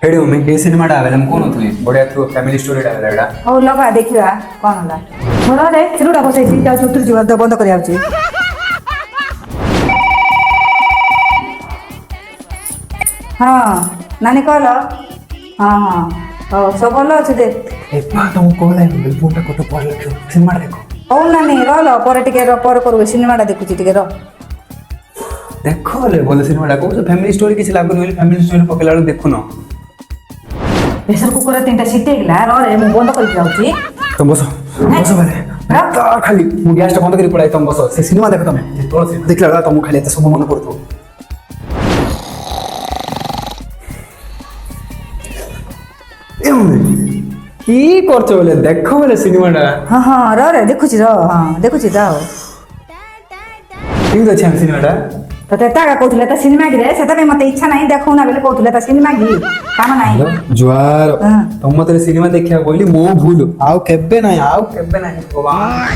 Heidi mummy ए सिनेमाटा आवेला कोण होतली बढिया थ्रू फॅमिली स्टोरी आवेला एडा ହଉ ଲଗା ଦେଖିବା କ'ଣ ହେଲା ଘରରେ କ୍ଷୀରଟା ବସେଇଛି ଯାଉଛି ଉତୁରି ଯିବ ବନ୍ଦ କରି ଯାଉଛି। ହଁ ନାନୀ କହିଲ ହଁ ହଁ ହଉ ସବୁ ଭଲ ଅଛି ଦେ ए पा तुम कोला है फोनटा कोतो पर लखो सिनेमा देखो ହଉ ନାନୀ ରହିଲ ପରେ ଟିକେ ପରେ କରିବୁ ସିନେମାଟା ଦେଖୁଛି ଟିକେ ରହ। देखो ले बोले सिनेमाटा को फॅमिली स्टोरी किछ लागुन होली फॅमिली स्टोरी पकेला देखु न ପ୍ରେସର କୁକର ତିନିଟା ସିଟି ହେଇଗଲା ରରେ ମୁଁ ବନ୍ଦ କରିକି ଯାଉଛି। तुम बसो बसो बारे ता खाली मु गैस टा बंद करी पड़ाई तुम बसो से सिनेमा देखो तुम तो देखला तुम खाली त सब मन पड़तो ए मम्मी की करछो बोले देखो बोले सिनेमाटा ହଁ ହଁ ରରେ ଦେଖୁଛି ର ହଁ ଦେଖୁଛି ଯାଅ ठीक अछि हम सिनेमाटा ତତେ ତା କହୁଥିଲେ ତା ସିନେମା କିରେ ସେଥିପାଇଁ ମତେ ଇଚ୍ଛା ନାହିଁ ଦେଖଉନା ବୋଲି କହୁଥିଲେ ତା ସିନେମା କି କାମ ନାହିଁ। जुआर तुम मते सिनेमा देखिया बोली मो भूल आउ केबे नाही भगवान